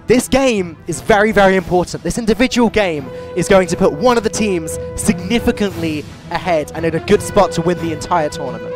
This game is very, very important. This individual game is going to put one of the teams significantly ahead and in a good spot to win the entire tournament.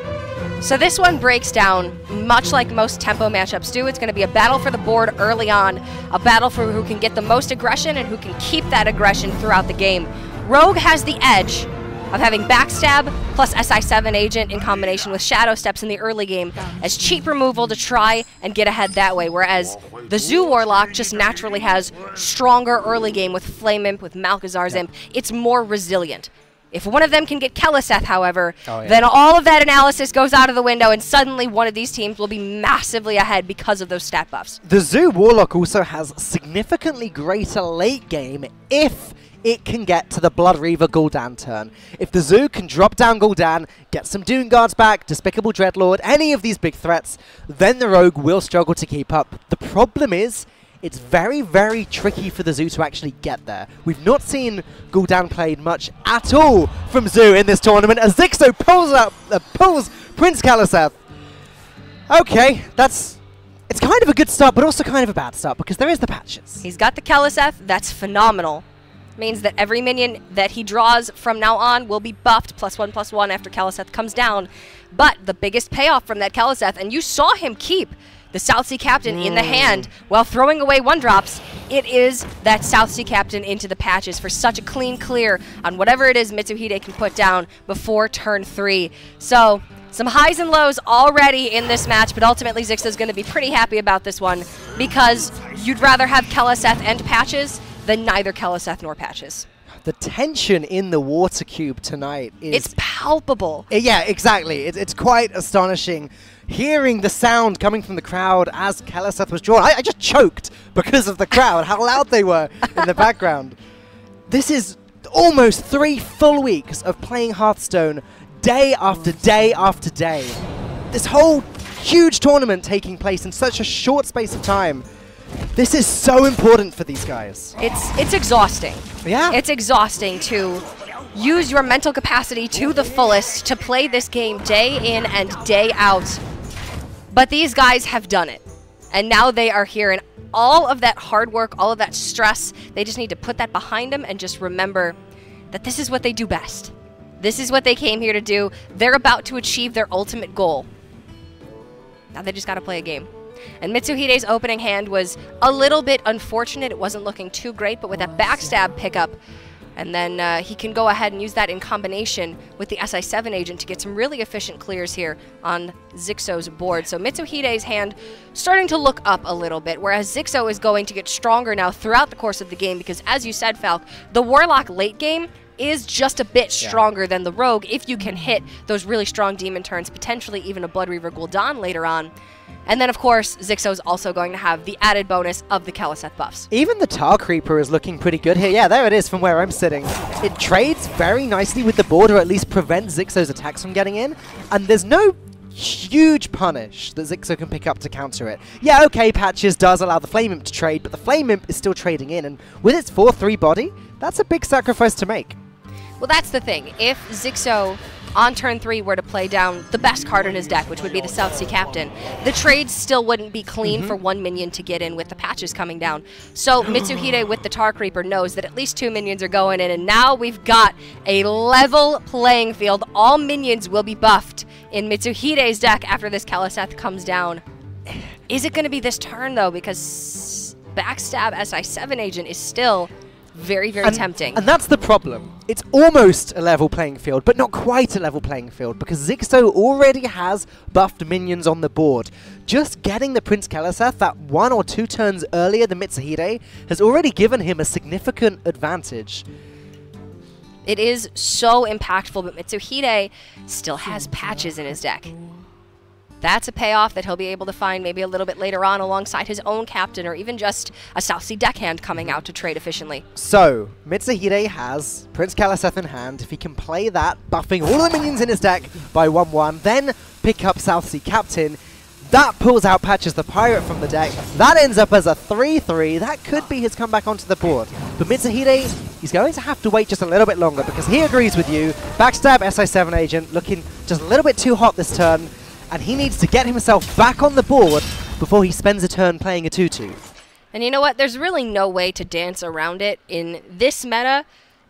So this one breaks down much like most tempo matchups do. It's going to be a battle for the board early on, a battle for who can get the most aggression and who can keep that aggression throughout the game. Rogue has the edge of having Backstab plus SI7 Agent in combination with Shadow Steps in the early game as cheap removal to try and get ahead that way, whereas the Zoo Warlock just naturally has stronger early game with Flame Imp, with Malchezaar's Imp. It's more resilient. If one of them can get Keleseth, however, then all of that analysis goes out of the window and suddenly one of these teams will be massively ahead because of those stat buffs. The Zoo Warlock also has significantly greater late game if it can get to the Blood Reaver Gul'dan turn. If the Zoo can drop down Gul'dan, get some Doom Guards back, Despicable Dreadlord, any of these big threats, then the Rogue will struggle to keep up. The problem is, it's very, very tricky for the Zoo to actually get there. We've not seen Gul'dan played much at all from Zoo in this tournament as Zixo pulls Prince Keleseth. Okay, it's kind of a good start, but also kind of a bad start because there is the patches. He's got the Keleseth, that's phenomenal. Means that every minion that he draws from now on will be buffed +1/+1 after Keleseth comes down. But the biggest payoff from that Keleseth, and you saw him keep the South Sea Captain in the hand while throwing away 1-drops, it is that South Sea Captain into the patches for such a clean clear on whatever it is Mitsuhide can put down before turn 3. So some highs and lows already in this match, but ultimately Zixo's going to be pretty happy about this one because you'd rather have Keleseth and patches than neither Keleseth nor patches. The tension in the water cube tonight is... It's palpable. Yeah, exactly. It's quite astonishing. Hearing the sound coming from the crowd as Keleseth was drawn. I just choked because of the crowd, how loud they were in the background. This is almost 3 full weeks of playing Hearthstone day after day after day. This whole huge tournament taking place in such a short space of time. This is so important for these guys. It's exhausting. Yeah. It's exhausting to use your mental capacity to the fullest to play this game day in and day out. But these guys have done it. And now they are here. And all of that hard work, all of that stress, they just need to put that behind them and just remember that this is what they do best. This is what they came here to do. They're about to achieve their ultimate goal. Now they just got to play a game. And Mitsuhide's opening hand was a little bit unfortunate. It wasn't looking too great, but with that backstab pickup, and then he can go ahead and use that in combination with the SI7 agent to get some really efficient clears here on Zixo's board. So Mitsuhide's hand starting to look up a little bit, whereas Zixo is going to get stronger now throughout the course of the game because, as you said, Falk, the Warlock late game is just a bit stronger than the Rogue if you can hit those really strong demon turns, potentially even a Blood Reaver Gul'dan later on. And then, of course, Zixo's also going to have the added bonus of the Keleseth buffs. Even the Tar Creeper is looking pretty good here. Yeah, there it is from where I'm sitting. It trades very nicely with the board, or at least prevents Zixo's attacks from getting in. And there's no huge punish that Zixo can pick up to counter it. Yeah, okay, Patches does allow the Flame Imp to trade, but the Flame Imp is still trading in. And with its 4/3 body, that's a big sacrifice to make. Well, that's the thing. If Zixo on turn 3 were to play down the best card in his deck, which would be the South Sea Captain, the trades still wouldn't be clean for one minion to get in with the patches coming down. So Mitsuhide with the Tar Creeper knows that at least 2 minions are going in, and now we've got a level playing field. All minions will be buffed in Mitsuhide's deck after this Keleseth comes down. Is it going to be this turn, though? Because Backstab SI7 agent is still very, very tempting. And that's the problem. It's almost a level playing field, but not quite a level playing field, because Zixo already has buffed minions on the board. Just getting the Prince Keleseth that 1 or 2 turns earlier than Mitsuhide has already given him a significant advantage. It is so impactful, but Mitsuhide still has patches in his deck. That's a payoff that he'll be able to find maybe a little bit later on alongside his own captain, or even just a South Sea deckhand coming out to trade efficiently. So, Mitsuhide has Prince Keleseth in hand. If he can play that, buffing all the minions in his deck by 1/1, then pick up South Sea Captain, that pulls out Patches the Pirate from the deck. That ends up as a 3/3. That could be his comeback onto the board. But Mitsuhide, he's going to have to wait just a little bit longer, because he agrees with you. Backstab SI7 agent looking just a little bit too hot this turn, and he needs to get himself back on the board before he spends a turn playing a 2/2. And you know what? There's really no way to dance around it in this meta.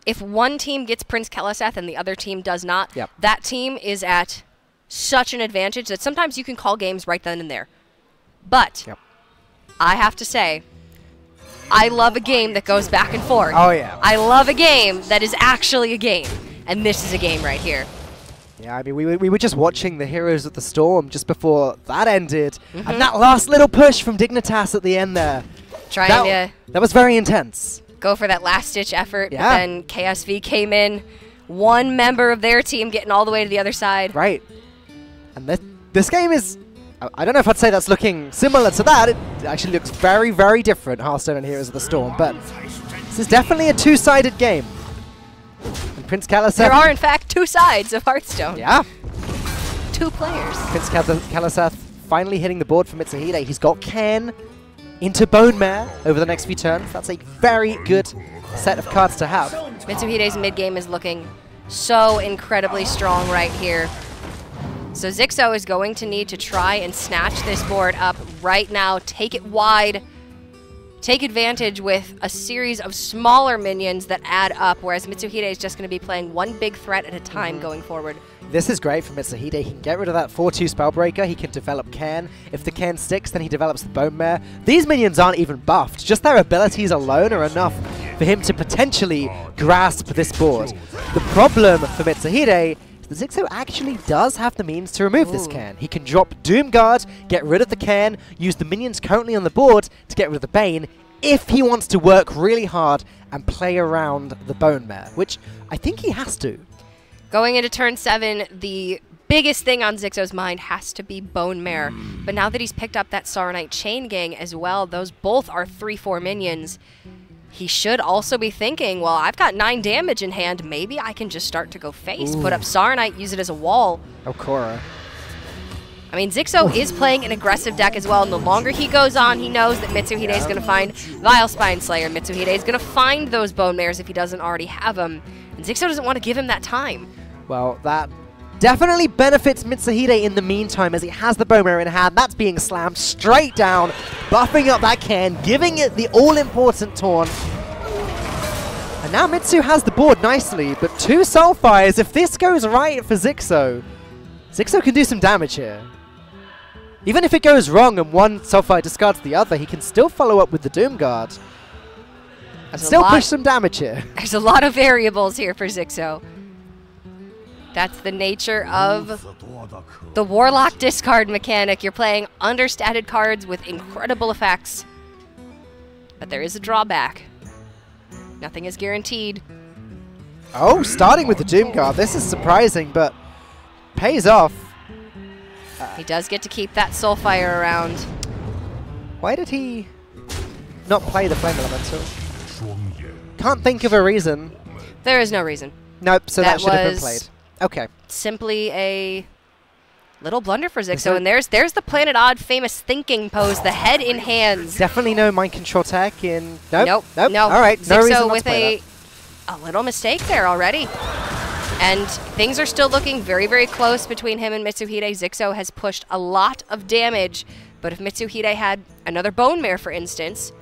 If one team gets Prince Keliseth and the other team does not, that team is at such an advantage that sometimes you can call games right then and there. But I have to say, I love a game that goes back and forth. Oh, yeah. I love a game that is actually a game. And this is a game right here. Yeah, I mean, we were just watching the Heroes of the Storm just before that ended. And that last little push from Dignitas at the end there. That was very intense. Go for that last-ditch effort, but then KSV came in. One member of their team getting all the way to the other side. Right. And this game is... I don't know if I'd say that's looking similar to that. It actually looks very, very different, Hearthstone and Heroes of the Storm. But this is definitely a two-sided game. And Prince Keliseth... There are, in fact, two sides of Hearthstone. Yeah. Two players. Prince Keliseth finally hitting the board for Mitsuhide. He's got Ken into Bone Mare over the next few turns. That's a very good set of cards to have. Mitsuhide's mid-game is looking so incredibly strong right here. So Zixo is going to need to try and snatch this board up right now, take it wide, take advantage with a series of smaller minions that add up, whereas Mitsuhide is just going to be playing one big threat at a time going forward. This is great for Mitsuhide. He can get rid of that 4-2 Spellbreaker. He can develop Cairn. If the Cairn sticks, then he develops the Bone Mare. These minions aren't even buffed. Just their abilities alone are enough for him to potentially grasp this board. The problem for Mitsuhide is that Zixo actually does have the means to remove this Cairn. He can drop Doomguard, get rid of the Cairn, use the minions currently on the board to get rid of the Bane, if he wants to work really hard and play around the Bone Mare, which I think he has to. Going into turn 7, the biggest thing on Zixo's mind has to be Bone Mare. But now that he's picked up that Saronite Chain Gang as well, those both are 3/4 minions. He should also be thinking, well, I've got 9 damage in hand. Maybe I can just start to go face. Put up Saronite, use it as a wall. Okora. I mean, Zixo is playing an aggressive deck as well, and the longer he goes on, he knows that Mitsuhide is going to find Vile Spine Slayer. Mitsuhide is going to find those Bone Mares if he doesn't already have them. And Zixo doesn't want to give him that time. Well, that definitely benefits Mitsuhide in the meantime as he has the Bone Mare in hand. That's being slammed straight down, buffing up that Cairn, giving it the all-important taunt. And now Mitsu has the board nicely, but 2 Soulfires, if this goes right for Zixo, Zixo can do some damage here. Even if it goes wrong and one Soulfire discards the other, he can still follow up with the Doomguard. And still push some damage here. There's a lot of variables here for Zixo. That's the nature of the Warlock discard mechanic. You're playing understated cards with incredible effects. But there is a drawback. Nothing is guaranteed. Oh, starting with the Doomguard. This is surprising, but pays off. He does get to keep that Soulfire around. Why did he not play the Flame Elemental? Can't think of a reason. There is no reason. Nope, so that should have been played. Okay. Simply a little blunder for Zixo, and there's the Planet Odd famous thinking pose, the head in hands. Definitely no mind control tech in... Nope. No. All right, no reason Zixo not with to play a little mistake there already. And things are still looking very, very close between him and Mitsuhide. Zixo has pushed a lot of damage, but if Mitsuhide had another Bone Mare, for instance,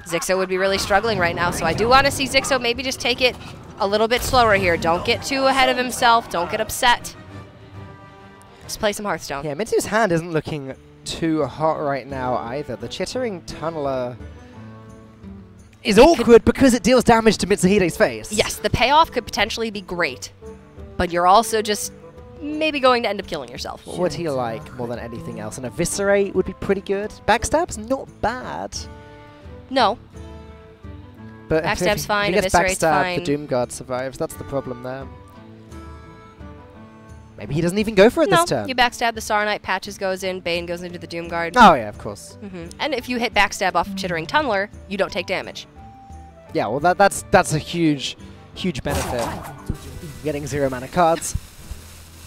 Zixo would be really struggling right now. So I do want to see Zixo maybe just take it a little bit slower here. Don't get too ahead of himself. Don't get upset. Just play some Hearthstone. Yeah, Mitsu's hand isn't looking too hot right now either. The Chittering Tunneler is awkward because it deals damage to Mitsuhide's face. Yes, the payoff could potentially be great, but you're also just maybe going to end up killing yourself. What would he like more than anything else? An Eviscerate would be pretty good. Backstab's not bad. No. But Backstab's fine, if he gets Eviscerate's backstab, fine. the Doomguard survives. That's the problem there. Maybe he doesn't even go for it this turn. You backstab the Saronite, Patches goes in, Bane goes into the Doomguard. Oh yeah, of course. And if you hit backstab off Chittering Tunneler, you don't take damage. Yeah, well that's a huge benefit. Getting 0 mana cards.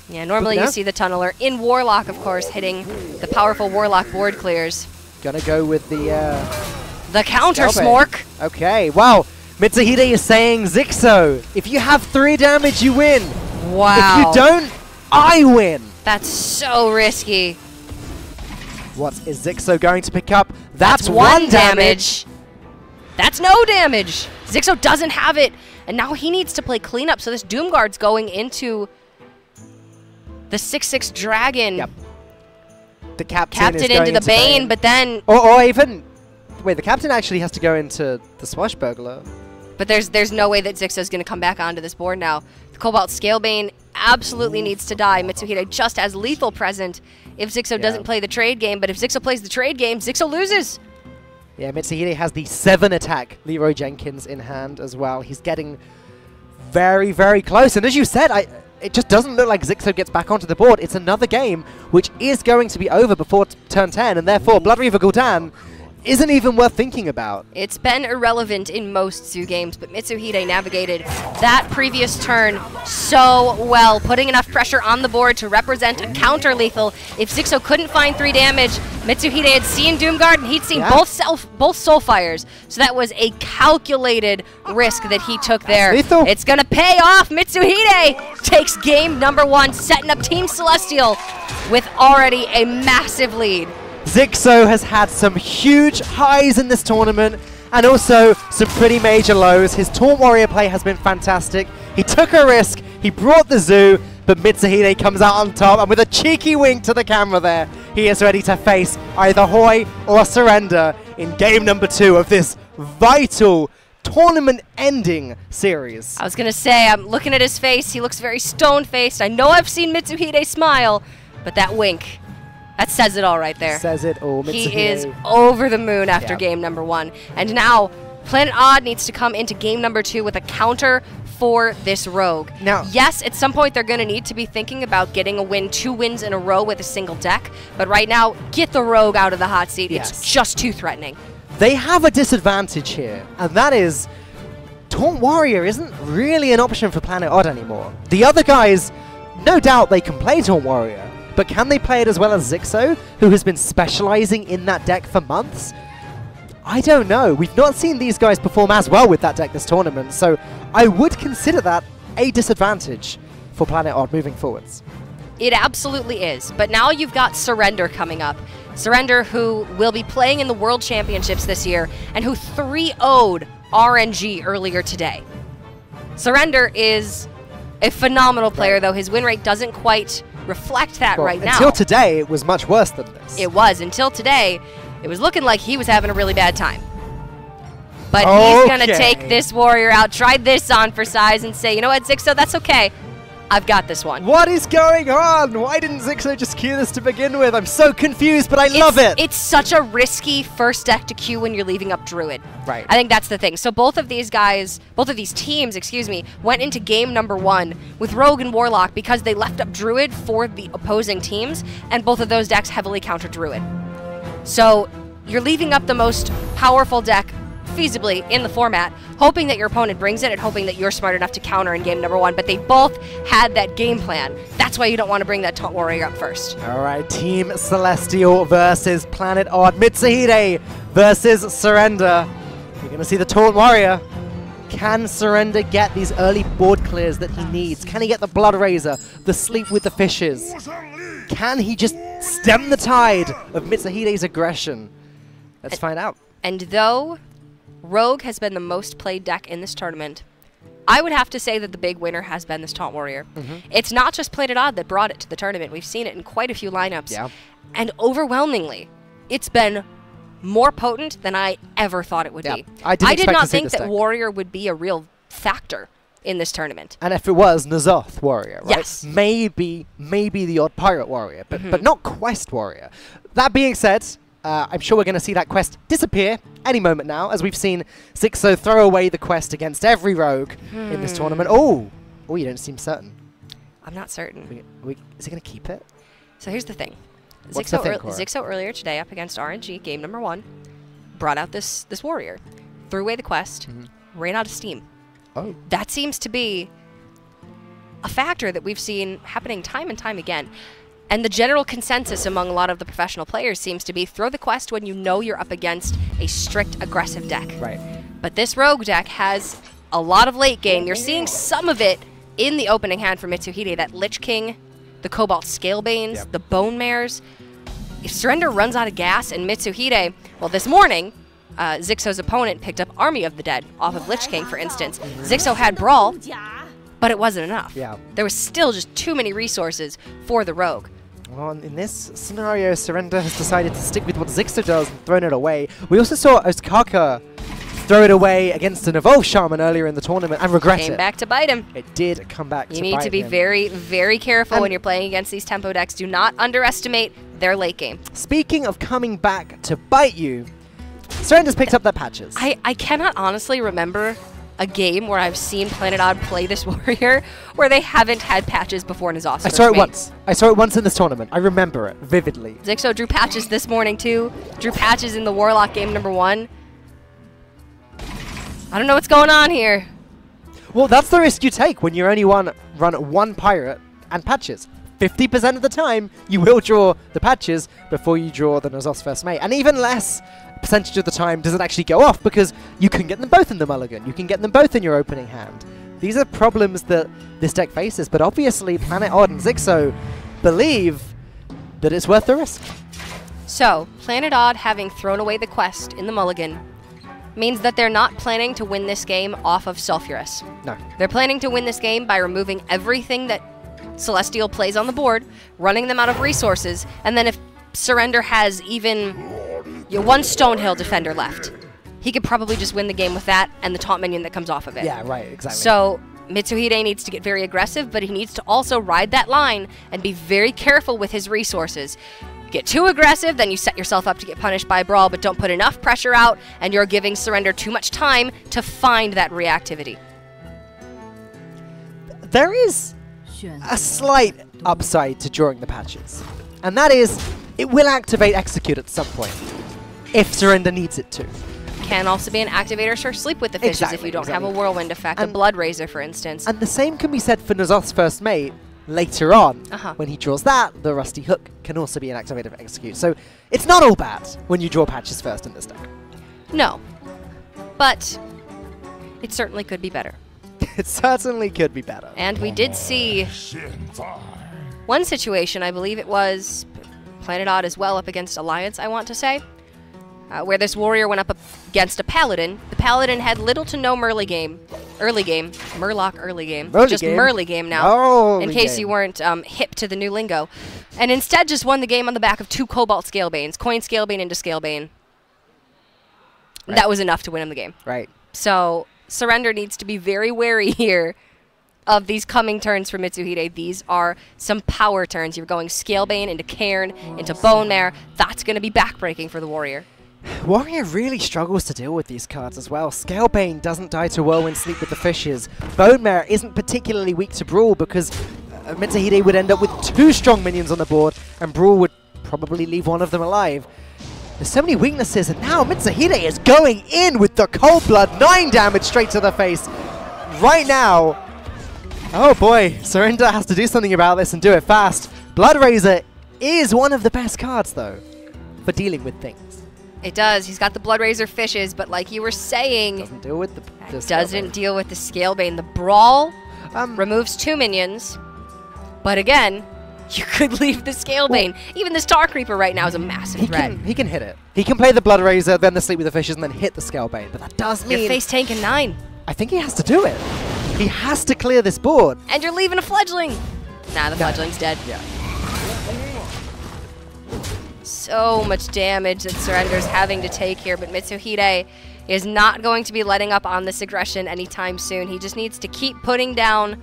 Yeah, normally you see the Tunneler in Warlock, of course, hitting the powerful Warlock board clears. Gonna go with the counter Smork. Okay, wow. Mitsuhide is saying, Zixo, if you have 3 damage, you win. Wow. If you don't, I win. That's so risky. What is Zixo going to pick up? That's 1 damage. That's no damage. Zixo doesn't have it. And now he needs to play cleanup. So this Doomguard's going into the 6/6 Dragon. Yep. The captain is into the Bane, but then... Or even... Wait, the captain actually has to go into the Swashbuckler. But there's no way that Zixo's going to come back onto this board now. The Cobalt Scalebane absolutely needs to die. Mitsuhide just as lethal present if Zixo doesn't play the trade game. But if Zixo plays the trade game, Zixo loses. Yeah, Mitsuhide has the 7 attack Leroy Jenkins in hand as well. He's getting very, very close. And as you said, it just doesn't look like Zixo gets back onto the board. It's another game which is going to be over before turn 10. And therefore, Blood Reaver Gul'dan isn't even worth thinking about. It's been irrelevant in most Zoo games, but Mitsuhide navigated that previous turn so well, putting enough pressure on the board to represent a counter-lethal. If Zixo couldn't find 3 damage, Mitsuhide had seen Doomguard and he'd seen both Soulfires. So that was a calculated risk that he took there. Lethal. It's gonna pay off. Mitsuhide takes game number 1, setting up Team Celestial with already a massive lead. Zixo has had some huge highs in this tournament and also some pretty major lows. His Taunt Warrior play has been fantastic. He took a risk, he brought the Zoo, but Mitsuhide comes out on top, and with a cheeky wink to the camera there, he is ready to face either Hoi or surrender in game number 2 of this vital tournament-ending series. I was going to say, I'm looking at his face, he looks very stone-faced. I know I've seen Mitsuhide smile, but that wink, that says it all right there. Says it all. Mitsuhide. He is over the moon after game number 1. And now, Planet Odd needs to come into game number 2 with a counter for this Rogue. Now, yes, at some point they're going to need to be thinking about getting a win, 2 wins in a row with a single deck. But right now, get the Rogue out of the hot seat. Yes. It's just too threatening. They have a disadvantage here, and that is Taunt Warrior isn't really an option for Planet Odd anymore. The other guys, no doubt they can play Taunt Warrior, but can they play it as well as Zixo, who has been specializing in that deck for months? I don't know. We've not seen these guys perform as well with that deck this tournament, so I would consider that a disadvantage for Planet Odd moving forwards. It absolutely is, but now you've got Surrender coming up. Surrender, who will be playing in the World Championships this year, and who 3-0'd RNG earlier today. Surrender is a phenomenal player, though his win rate doesn't quite reflect that right now. Until today, it was much worse than this. It was. Until today, it was looking like he was having a really bad time. But he's going to take this Warrior out, try this on for size, and say, you know what, Zixo, that's okay. I've got this one. What is going on? Why didn't Zixo just queue this to begin with? I'm so confused, but I love it. It's such a risky first deck to queue when you're leaving up Druid. Right. I think that's the thing. So both of these teams, excuse me, went into game number 1 with Rogue and Warlock because they left up Druid for the opposing teams, and both of those decks heavily counter Druid. So you're leaving up the most powerful deck feasibly in the format, hoping that your opponent brings it and hoping that you're smart enough to counter in game number 1, but they both had that game plan. That's why you don't want to bring that Taunt Warrior up first. All right, Team Celestial versus Planet Odd. Mitsuhide versus Surrender. You're going to see the Taunt Warrior. Can Surrender get these early board clears that he needs? Can he get the Blood Razor, the Sleep with the Fishes? Can he just stem the tide of Mitsuhide's aggression? Let's find out. And though Rogue has been the most played deck in this tournament, I would have to say that the big winner has been this Taunt Warrior. It's not just Planet Odd that brought it to the tournament. We've seen it in quite a few lineups. Yeah. And overwhelmingly, it's been more potent than I ever thought it would be. I did not think that Warrior would be a real factor in this tournament. And if it was N'Zoth Warrior, right? Yes. Maybe the odd Pirate Warrior, but not Quest Warrior. That being said, I'm sure we're going to see that quest disappear any moment now, as we've seen Zixo throw away the quest against every rogue in this tournament. Oh, you don't seem certain. I'm not certain. Is he going to keep it? So here's the thing. Zixo Earlier today up against RNG, game number 1, brought out this Warrior, threw away the quest, ran out of steam. Oh. That seems to be a factor that we've seen happening time and time again. And the general consensus among a lot of the professional players seems to be throw the quest when you know you're up against a strict aggressive deck. Right. But this Rogue deck has a lot of late game. You're seeing some of it in the opening hand for Mitsuhide, that Lich King, the Cobalt Scalebanes, the Bone Mares. if Surrender runs out of gas and Mitsuhide, well, this morning, Zixo's opponent picked up Army of the Dead off of Lich King, for instance. Zixo had Brawl, but it wasn't enough. Yeah. There was still just too many resources for the Rogue. Well, in this scenario, Surrender has decided to stick with what Zixo does and thrown it away. We also saw Ostkaka throw it away against an Evolved Shaman earlier in the tournament and regret it. Came back to bite him. It did come back to bite him. You need to be very, very careful when you're playing against these tempo decks. Do not underestimate their late game. Speaking of coming back to bite you, Surrender's picked up their patches. I cannot honestly remember a game where I've seen Planet Odd play this warrior where they haven't had patches before in his Oscar. I saw it once. I saw it once in this tournament. I remember it vividly. Zixo drew patches this morning too. Drew patches in the Warlock game #1. I don't know what's going on here. Well, that's the risk you take when you only run one pirate and patches. 50% of the time, you will draw the patches before you draw the N'Zoth's First Mate. And even less percentage of the time does it actually go off because you can get them both in the mulligan. You can get them both in your opening hand. These are problems that this deck faces, but obviously Planet Odd and Zixo believe that it's worth the risk. So, Planet Odd having thrown away the quest in the mulligan means that they're not planning to win this game off of Sulfurous. No. They're planning to win this game by removing everything that Celestial plays on the board, running them out of resources, and then if Surrender has even one Stonehill defender left, he could probably just win the game with that and the taunt minion that comes off of it. Yeah, right, exactly. So Mitsuhide needs to get very aggressive, but he needs to also ride that line and be very careful with his resources. Get too aggressive, then you set yourself up to get punished by Brawl, but don't put enough pressure out, and you're giving Surrender too much time to find that reactivity. There is a slight upside to drawing the patches, and that is it will activate Execute at some point, if Surrender needs it to. Can also be an activator for Sleep with the Fishes if you don't have a Whirlwind effect, a Blood Razor, for instance. And the same can be said for N'Zoth's First Mate later on. When he draws that, the Rusty Hook can also be an activator for Execute. So it's not all bad when you draw patches first in this deck. No, but it certainly could be better. It certainly could be better. And we did see one situation, I believe it was Planet Odd as well, up against Alliance, I want to say, where this warrior went up against a Paladin. The Paladin had little to no Murloc early game now, in case you weren't hip to the new lingo, and instead just won the game on the back of 2 Cobalt Scalebanes, coin Scalebane into Scalebane. Right. That was enough to win him the game. Right. So Surrender needs to be very wary here of these coming turns for Mitsuhide. These are some power turns. You're going Scalebane into Cairn, into Bone Mare. That's going to be backbreaking for the Warrior. Warrior really struggles to deal with these cards as well. Scalebane doesn't die to Whirlwind Sleep with the Fishes. Bone Mare isn't particularly weak to Brawl because Mitsuhide would end up with 2 strong minions on the board and Brawl would probably leave one of them alive. There's so many weaknesses, and now Mitsuhide is going in with the Cold Blood, 9 damage straight to the face. Right now, oh boy, Surrender has to do something about this and do it fast. Blood Razor is one of the best cards, though, for dealing with things. It does. He's got the Blood Razor Fishes, but like you were saying, doesn't deal with the Scalebane. The Brawl removes 2 minions, but again, you could leave the Scalebane. Even the Star Creeper right now is a massive threat. He can hit it. He can play the Blood Razor, then the Sleep with the Fishes, and then hit the Scalebane. But that does mean... You're face tanking 9. I think he has to do it. He has to clear this board. And you're leaving a Fledgling. Nah, the Fledgling's dead. Yeah. So much damage that Surrender's having to take here, but Mitsuhide is not going to be letting up on this aggression anytime soon. He just needs to keep putting down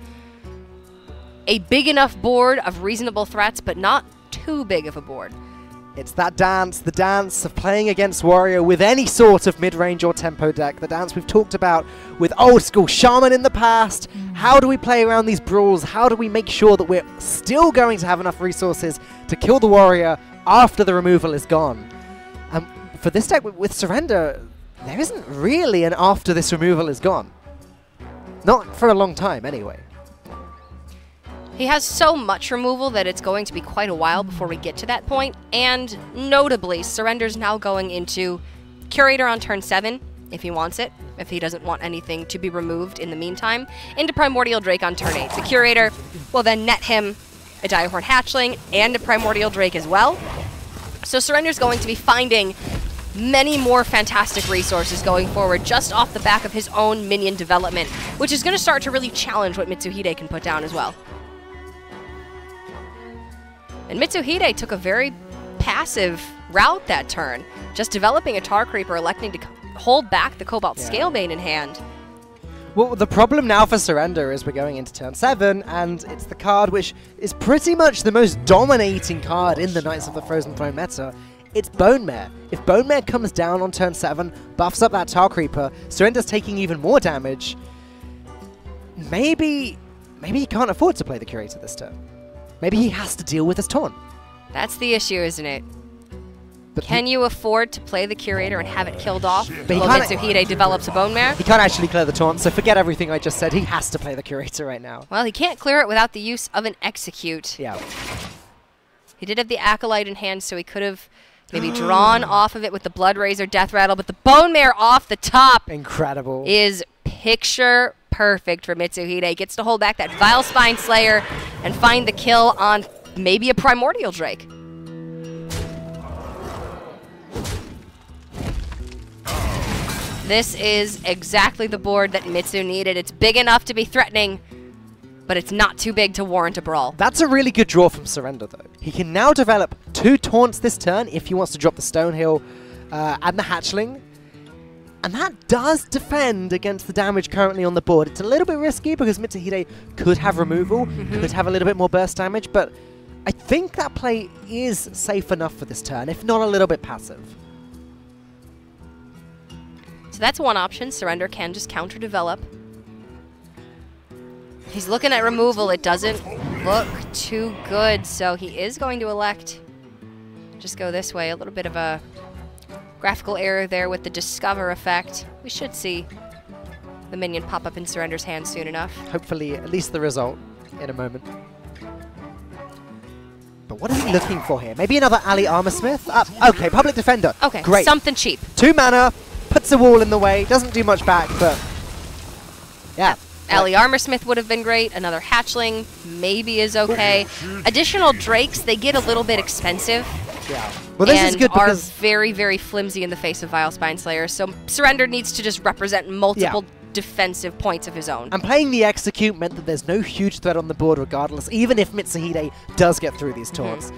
a big enough board of reasonable threats, but not too big of a board. It's that dance, the dance of playing against Warrior with any sort of mid-range or tempo deck, the dance we've talked about with old school Shaman in the past. How do we play around these brawls? How do we make sure that we're still going to have enough resources to kill the Warrior after the removal is gone? For this deck with Surrender, there isn't really an after this removal is gone. Not for a long time, anyway. He has so much removal that it's going to be quite a while before we get to that point, and notably, Surrender's now going into Curator on turn 7, if he wants it, if he doesn't want anything to be removed in the meantime, into Primordial Drake on turn 8. The Curator will then net him a Direhorn Hatchling and a Primordial Drake as well. So Surrender's going to be finding many more fantastic resources going forward just off the back of his own minion development, which is going to start to really challenge what Mitsuhide can put down as well. And Mitsuhide took a very passive route that turn, just developing a Tar Creeper, electing to hold back the Cobalt Scalebane in hand. Well, the problem now for Surrender is we're going into turn 7, and it's the card which is pretty much the most dominating card in the Knights of the Frozen Throne meta. It's Bone Mare. If Bone Mare comes down on turn 7, buffs up that Tar Creeper, Surrender's taking even more damage. Maybe he can't afford to play the Curator this turn. Maybe he has to deal with his taunt. That's the issue, isn't it? But can you afford to play the Curator and have it killed off but while Mitsuhide develops a Bone Mare? He can't actually clear the taunt, so forget everything I just said. He has to play the Curator right now. Well, he can't clear it without the use of an Execute. Yeah. He did have the Acolyte in hand, so he could have maybe drawn off of it with the Blood Razor Death Rattle, but the Bone Mare off the top incredible is picture perfect for Mitsuhide. Gets to hold back that Vile Spine Slayer and find the kill on maybe a Primordial Drake. This is exactly the board that Mitsu needed. It's big enough to be threatening, but it's not too big to warrant a brawl. That's a really good draw from Surrender, though. He can now develop 2 taunts this turn if he wants to drop the Stonehill and the Hatchling. And that does defend against the damage currently on the board. It's a little bit risky because Mitsuhide could have removal, could have a little bit more burst damage, but I think that play is safe enough for this turn, if not a little bit passive. So that's one option. Surrender can just counter-develop. He's looking at removal. It doesn't look too good, so he is going to elect just go this way. A little bit of a graphical error there with the Discover effect. We should see the minion pop up in Surrender's hand soon enough. Hopefully, at least the result in a moment. But what is he looking for here? Maybe another Ali Armorsmith? Okay, Public Defender. Okay, great. Something cheap. 2 mana, puts a wall in the way, doesn't do much back, but yeah. Ali Armorsmith would have been great. Another Hatchling maybe is okay. Additional Drakes, they get a little bit expensive. Yeah. Well, this is good because are very, very flimsy in the face of Vile Spine Slayer. So Surrender needs to just represent multiple defensive points of his own. And playing the Execute meant that there's no huge threat on the board regardless, even if Mitsuhide does get through these taunts.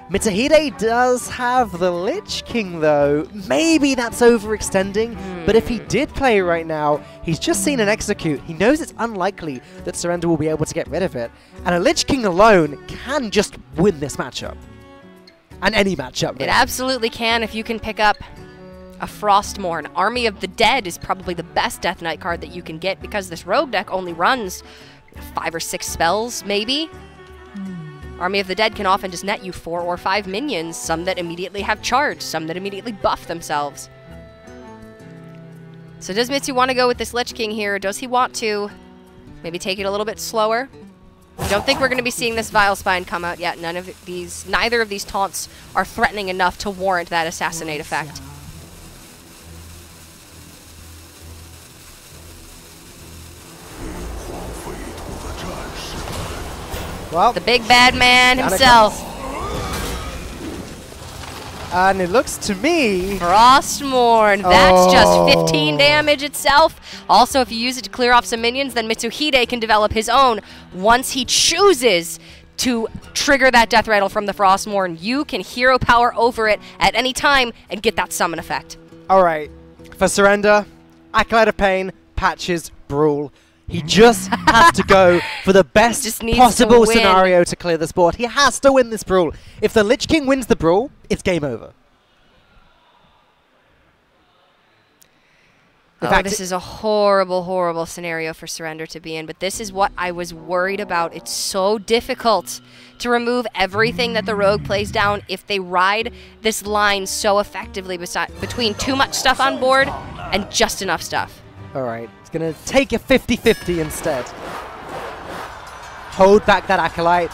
Mitsuhide does have the Lich King, though. Maybe that's overextending, but if he did play right now, he's just seen an Execute. He knows it's unlikely that Surrender will be able to get rid of it, and a Lich King alone can just win this matchup. And any matchup. It absolutely can if you can pick up a Frostmourne. Army of the Dead is probably the best Death Knight card that you can get because this rogue deck only runs 5 or 6 spells, maybe. Army of the Dead can often just net you 4 or 5 minions, some that immediately have charge, some that immediately buff themselves. So does Mitsu want to go with this Lich King here? Does he want to maybe take it a little bit slower? I don't think we're going to be seeing this Vile Spine come out yet. Neither of these taunts are threatening enough to warrant that Assassinate effect. Well, the big bad man himself. And it looks to me... Frostmourne. That's just 15 damage itself. Also, if you use it to clear off some minions, then Mitsuhide can develop his own. Once he chooses to trigger that Death Rattle from the Frostmourne, you can hero power over it at any time and get that summon effect. All right. For Surrender, Acolyte of Pain, Patches, Brawl. He just has to go for the best possible scenario to clear this board. He has to win this Brawl. If the Lich King wins the Brawl, it's game over. This is a horrible, horrible scenario for Surrender to be in, but this is what I was worried about. It's so difficult to remove everything that the rogue plays down if they ride this line so effectively between too much stuff on board and just enough stuff. All right, it's going to take a 50-50 instead. Hold back that Acolyte.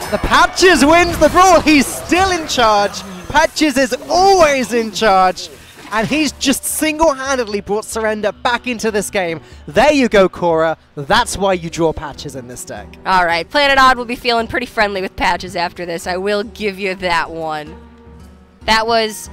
The Patches wins the Brawl. He's still in charge. Patches is always in charge. And he's just single-handedly brought Surrender back into this game. There you go, Cora. That's why you draw patches in this deck. All right, Planet Odd will be feeling pretty friendly with patches after this. I will give you that one. That was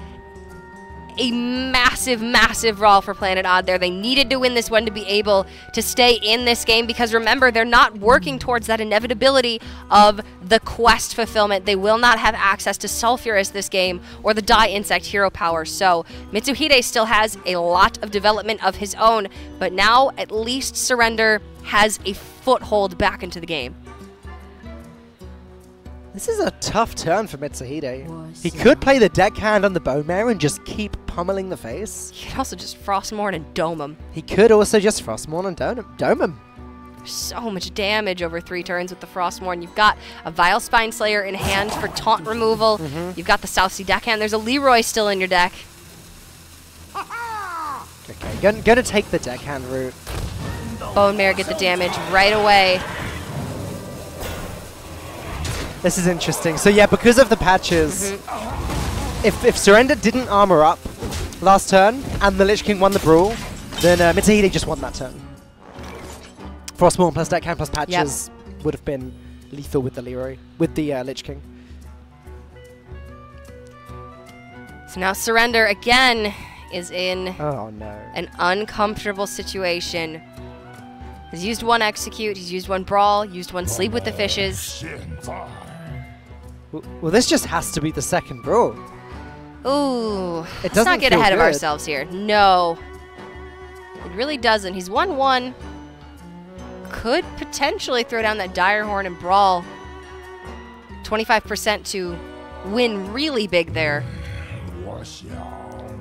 a massive, massive brawl for Planet Odd there. They needed to win this one to be able to stay in this game because remember, they're not working towards that inevitability of the quest fulfillment. They will not have access to Sulfurous this game or the Die Insect hero power. So Mitsuhide still has a lot of development of his own, but now at least Surrender has a foothold back into the game. This is a tough turn for Mitsuhide. He could play the deckhand on the Bone Mare and just keep pummeling the face. He could also just Frostmourne and dome him. He could also just Frostmourne and dome him. So much damage over 3 turns with the Frostmourne. You've got a Vile Spine Slayer in hand for taunt removal. You've got the South Sea deckhand. There's a Leroy still in your deck. Okay, gonna take the deckhand route. Bone Mare get the damage right away. This is interesting. So yeah, because of the patches, if Surrender didn't armor up last turn and the Lich King won the brawl, then Mitsuhide just won that turn. Frostmourne plus deckhand plus patches would have been lethal with the Lich King. So now Surrender again is in an uncomfortable situation. He's used one Execute, he's used one Brawl, used one Sleep with the Fishes. Well, this just has to be the second brawl. Ooh, let's not get ahead of ourselves here. No, it really doesn't. He's 1-1. Could potentially throw down that Dire Horn and Brawl. 25% to win really big there.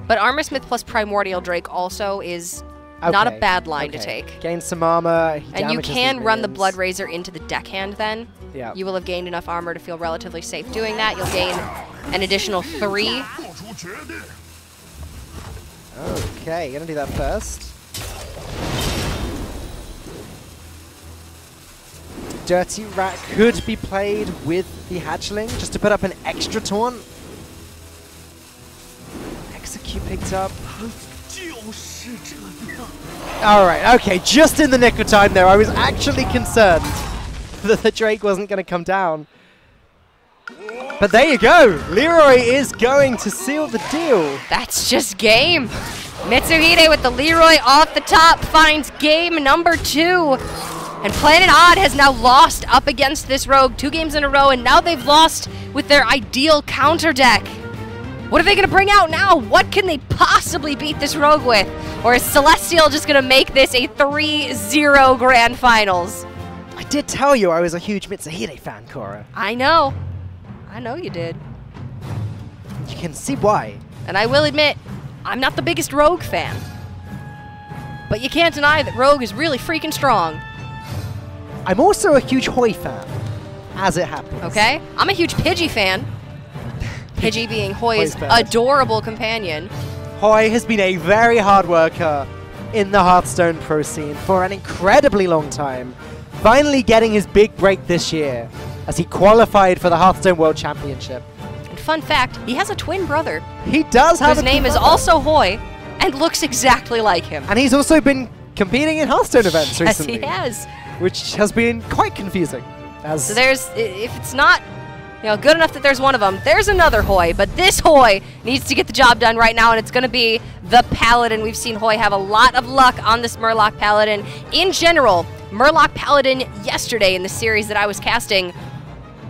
But Armor Smith plus Primordial Drake also is not a bad line to take. Gain some armor. And you can run the Blood Razor into the deckhand then. Yeah. You will have gained enough armor to feel relatively safe doing that. You'll gain an additional 3. Okay, gonna do that first. Dirty Rat could be played with the Hatchling just to put up an extra taunt. Execute picked up. Alright, okay, just in the nick of time there. I was actually concerned that the Drake wasn't going to come down. But there you go. Leroy is going to seal the deal. That's just game. Mitsuhide with the Leroy off the top finds game number 2. And Planet Odd has now lost up against this rogue 2 games in a row, and now they've lost with their ideal counter deck. What are they going to bring out now? What can they possibly beat this rogue with? Or is Celestial just going to make this a 3-0 grand finals? I did tell you I was a huge Mitsuhide fan, Cora. I know. I know you did. You can see why. And I will admit, I'm not the biggest rogue fan. But you can't deny that rogue is really freaking strong. I'm also a huge Hoi fan, as it happens. Okay? I'm a huge Pidgey fan. Pidgey being Hoi's adorable companion. Hoi has been a very hard worker in the Hearthstone pro scene for an incredibly long time, finally getting his big break this year as he qualified for the Hearthstone World Championship. And fun fact, he has a twin brother. He does have whose name is also Hoi and looks exactly like him. And he's also been competing in Hearthstone events recently. Yes, he has. Which has been quite confusing. So there's, if it's not good enough that there's one of them, there's another Hoi, but this Hoi needs to get the job done right now, and it's going to be the Paladin. We've seen Hoi have a lot of luck on this Murloc Paladin. In general, Murloc Paladin yesterday in the series that I was casting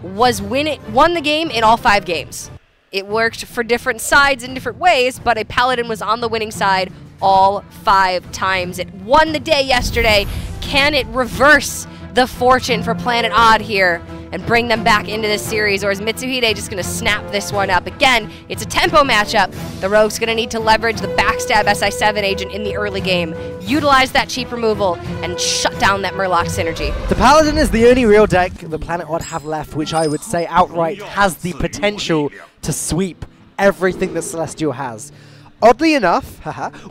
won the game in all 5 games. It worked for different sides in different ways, but a Paladin was on the winning side all 5 times. It won the day yesterday. Can it reverse the fortune for Planet Odd here and bring them back into this series, or is Mitsuhide just going to snap this one up? Again, it's a tempo matchup. The Rogue's going to need to leverage the backstab SI7 agent in the early game, utilize that cheap removal, and shut down that Murloc synergy. The Paladin is the only real deck the Planet Odd have left, which I would say outright has the potential to sweep everything that Celestial has. Oddly enough,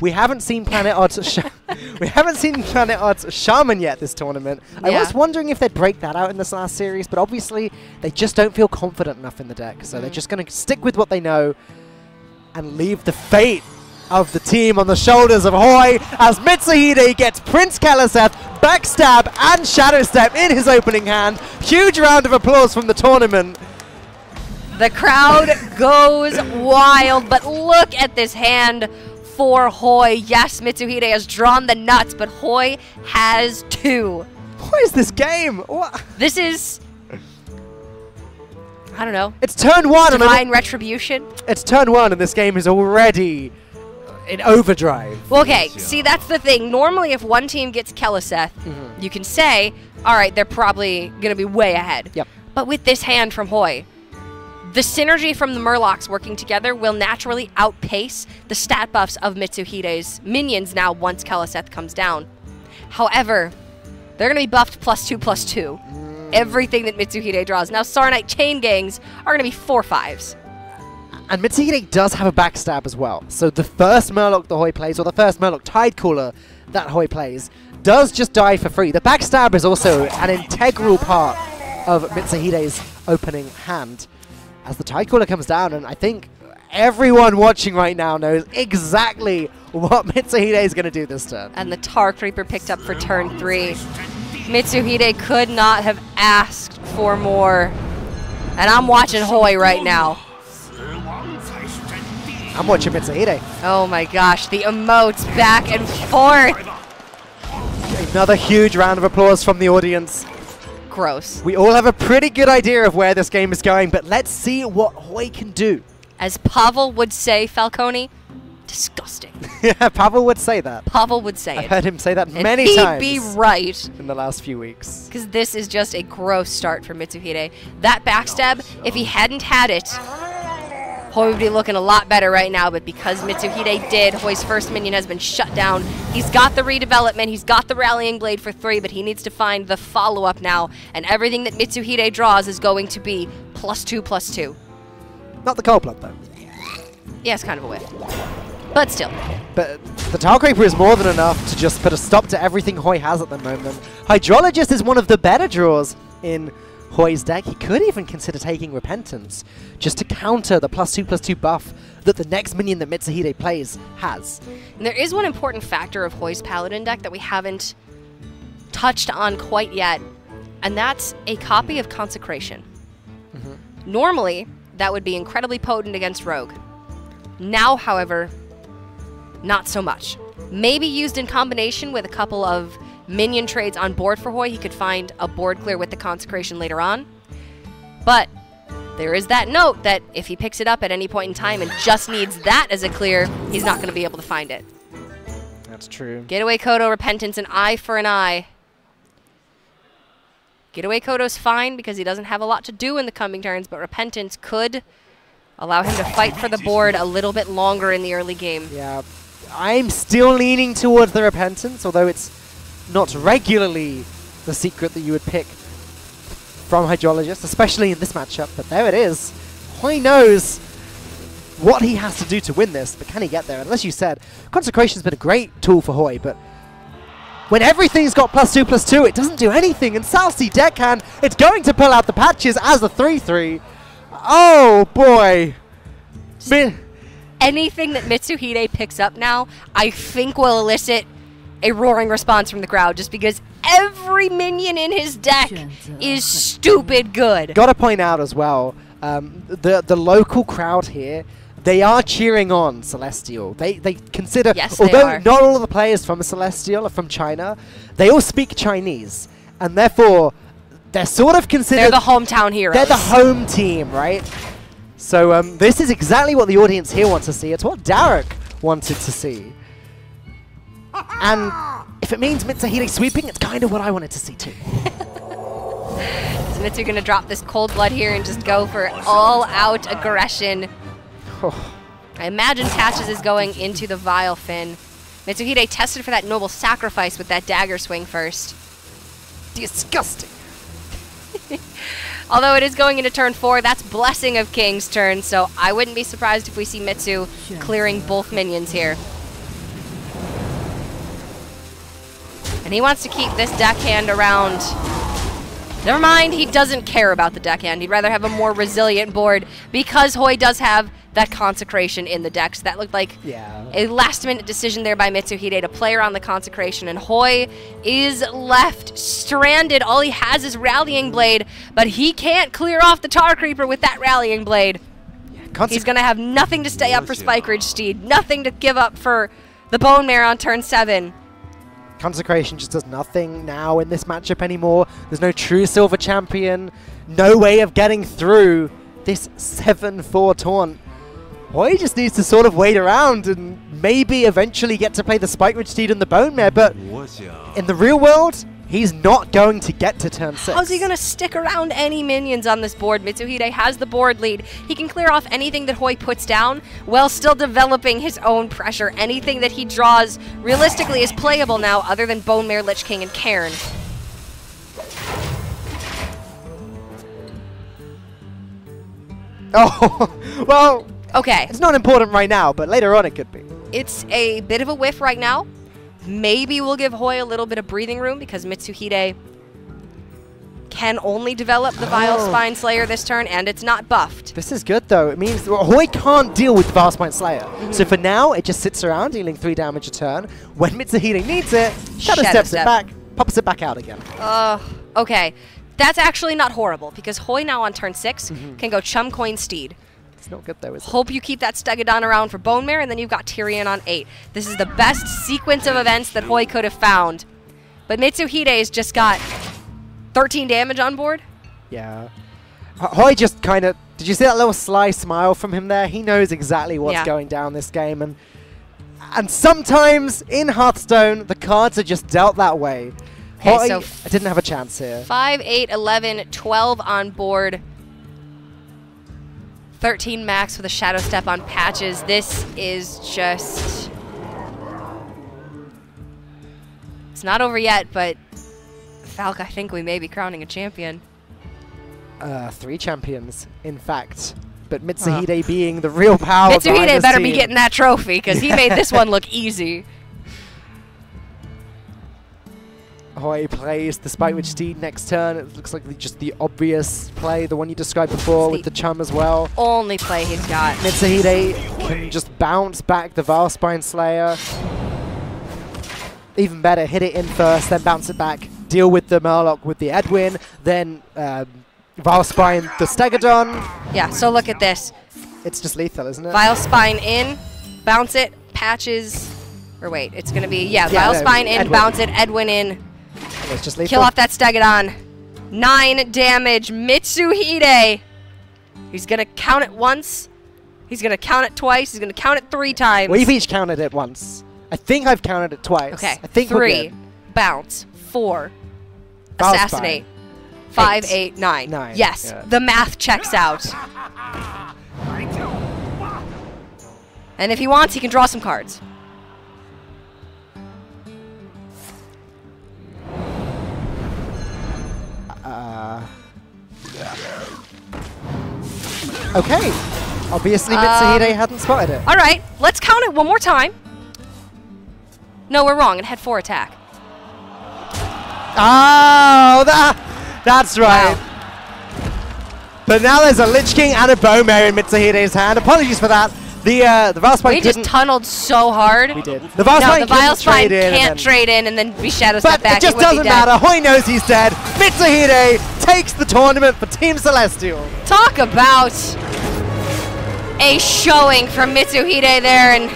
we haven't seen Planet Odd's Shaman yet this tournament. Yeah. I was wondering if they'd break that out in this last series, but obviously they just don't feel confident enough in the deck, so they're just going to stick with what they know and leave the fate of the team on the shoulders of Hoi as Mitsuhide gets Prince Keleseth, backstab and shadow step in his opening hand. Huge round of applause from the tournament. The crowd goes wild, but look at this hand for Hoi. Yes, Mitsuhide has drawn the nuts, but Hoi has 2. What is this game? What? This is, I don't know. It's turn 1. Divine retribution. It's turn 1 and this game is already in overdrive. Well, okay, see, that's the thing. Normally, if one team gets Keleseth, you can say, all right, they're probably going to be way ahead. Yep. But with this hand from Hoi, the synergy from the Murlocs working together will naturally outpace the stat buffs of Mitsuhide's minions now once Keleseth comes down. However, they're going to be buffed +2/+2. Everything that Mitsuhide draws. Now, Sarnite chain gangs are going to be 4/5s. And Mitsuhide does have a backstab as well. So the first Murloc the Hoi plays, or the first Murloc Tide Cooler that Hoi plays, does just die for free. The backstab is also an integral part of Mitsuhide's opening hand. As the Tide Cooler comes down, and I think everyone watching right now knows exactly what Mitsuhide is going to do this turn. And the Tar Creeper picked up for turn 3. Mitsuhide could not have asked for more. And I'm watching Hoi right now. I'm watching Mitsuhide. Oh my gosh, the emotes back and forth. Another huge round of applause from the audience. Gross. We all have a pretty good idea of where this game is going, but let's see what Hoi can do. As Pavel would say, Falcone, disgusting. Yeah, Pavel would say that. Pavel would say it. I've heard him say that and many times. He'd be right. In the last few weeks. Because this is just a gross start for Mitsuhide. That backstab, if he hadn't had it, Hoi would be looking a lot better right now, but because Mitsuhide did, Hoi's first minion has been shut down. He's got the redevelopment, he's got the Rallying Blade for 3, but he needs to find the follow-up now, and everything that Mitsuhide draws is going to be +2/+2. Not the Cold Blood, though. Yeah, it's kind of a whiff. But still. But the Tar Creeper is more than enough to just put a stop to everything Hoi has at the moment. Hydrologist is one of the better draws in Hoi's deck. He could even consider taking Repentance just to counter the +2/+2 buff that the next minion that Mitsuhide plays has. And there is one important factor of Hoi's Paladin deck that we haven't touched on quite yet, and that's a copy of Consecration. Normally, that would be incredibly potent against Rogue. Now, however, not so much. Maybe used in combination with a couple of minion trades on board for Hoi. He could find a board clear with the Consecration later on. But there is that note that if he picks it up at any point in time and just needs that as a clear, he's not going to be able to find it. That's true. Getaway Kodo, Repentance, an eye for an eye. Getaway Kodo's fine because he doesn't have a lot to do in the coming turns, but Repentance could allow him to fight for the board a little bit longer in the early game. Yeah, I'm still leaning towards the Repentance, although it's not regularly the secret that you would pick from Hydrologist, especially in this matchup, but there it is. Hoi knows what he has to do to win this, but can he get there? And as you said, Consecration's been a great tool for Hoi, but when everything's got +2/+2, it doesn't do anything, and Salsi Deckhand, it's going to pull out the patches as a 3/3. Oh boy. Anything that Mitsuhide picks up now, I think will elicit a roaring response from the crowd, just because every minion in his deck is stupid good. Gotta point out as well, the local crowd here, they are cheering on Celestial. They consider, yes, although not all of the players from Celestial are from China, they all speak Chinese, and therefore they're sort of considered... They're the hometown heroes. They're the home team, right? So this is exactly what the audience here wants to see. It's what Derek wanted to see. And if it means Mitsuhide sweeping, it's kind of what I wanted to see too. Is Mitsu going to drop this cold blood here and just go for all-out aggression? Oh. I imagine Patches is going into the Vile Fin. Mitsuhide tested for that noble sacrifice with that dagger swing first. Disgusting. Although it is going into turn 4, that's Blessing of King's turn, so I wouldn't be surprised if we see Mitsu clearing both minions here. And he wants to keep this deckhand around Never mind, he doesn't care about the deckhand. He'd rather have a more resilient board because Hoi does have that consecration in the deck. So that looked like a last-minute decision there by Mitsuhide to play around the consecration, and Hoi is left stranded. All he has is Rallying Blade, but he can't clear off the Tar Creeper with that Rallying Blade. He's going to have nothing to stay up for Spike Ridge Steed, nothing to give up for the Bone Mare on turn 7. Consecration just does nothing now in this matchup anymore. There's no true silver champion, no way of getting through this 7-4 taunt. Hoi just needs to sort of wait around and maybe eventually get to play the Spike Ridge Steed and the Bone Mare, but in the real world, he's not going to get to turn 6. How's he going to stick around any minions on this board? Mitsuhide has the board lead. He can clear off anything that Hoi puts down while still developing his own pressure. Anything that he draws realistically is playable now other than Bone Mare, Lich King, and Cairn. Oh, well, okay. It's not important right now, but later on it could be. It's a bit of a whiff right now. Maybe we'll give Hoi a little bit of breathing room because Mitsuhide can only develop the Vile Spine Slayer this turn, and it's not buffed. This is good, though. It means Hoi can't deal with the Vile Spine Slayer. So for now, it just sits around, dealing 3 damage a turn. When Mitsuhide needs it, Shadow Steps it back, pops it back out again. Okay. That's actually not horrible, because Hoi now on turn 6 can go Chum Coin Steed. It's not good, though, is it? Hope you keep that Stegodon around for Bone Mare, and then you've got Tyrion on 8. This is the best sequence of events that Hoi could have found. But Mitsuhide's just got 13 damage on board. Yeah. Hoi just kind of... Did you see that little sly smile from him there? He knows exactly what's going down this game. And sometimes in Hearthstone, the cards are just dealt that way. Okay, Hoi, I didn't have a chance here. 5, 8, 11, 12 on board. 13 max with a Shadow Step on patches. This is just... It's not over yet, but Falk, I think we may be crowning a champion. 3 champions, in fact. But Mitsuhide being the real power. Mitsuhide better be getting that trophy, because he made this one look easy. Hoi plays the Spike Ridge Steed next turn. It looks like just the obvious play, the one you described before with the Chum as well. Only play he's got. Mitsuhide can just bounce back the Vile Spine Slayer. Even better, hit it in first, then bounce it back. Deal with the Murloc with the Edwin, then Vile Spine the Stegodon. Yeah, so look at this. It's just lethal, isn't it? Vile Spine in, bounce it, patches. Or wait, it's going to be, Vile Spine in, bounce it, Edwin in. It's just lethal. Kill off that Stegodon. 9 damage. Mitsuhide. He's going to count it once. He's going to count it twice. He's going to count it 3 times. We've each counted it once. I think I've counted it twice. Okay. I think 3. Bounce. 4. Assassinate. 5, 8, 9. Yes. Yeah. The math checks out. And if he wants, he can draw some cards. Okay. Obviously, Mitsuhide hadn't spotted it. All right. Let's count it one more time. No, we're wrong. It had 4 attack. Oh, that's right. Wow. But now there's a Lich King and a Bone Mare in Mitsuhide's hand. Apologies for that. The Vile Spine we just tunneled so hard. We did. The Vile Spine can't trade in, and then we Shadow Step back. But it just doesn't matter. Hoi knows he's dead. Mitsuhide takes the tournament for Team Celestial. Talk about a showing from Mitsuhide there, and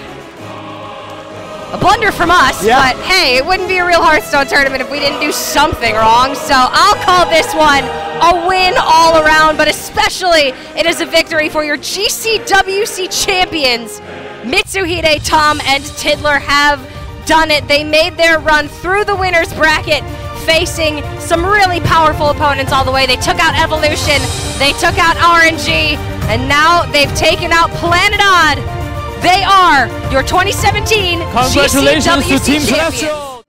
a blunder from us. Yeah. But hey, it wouldn't be a real Hearthstone tournament if we didn't do something wrong. So I'll call this one a win all around, but especially it is a victory for your GCWC champions. Mitsuhide, Tom, and Tiddler have done it. They made their run through the winner's bracket, facing some really powerful opponents all the way. They took out Evolution, they took out RNG, and now they've taken out Planet Odd. They are your 2017 Congratulations GCWC to Team champions. Celestial!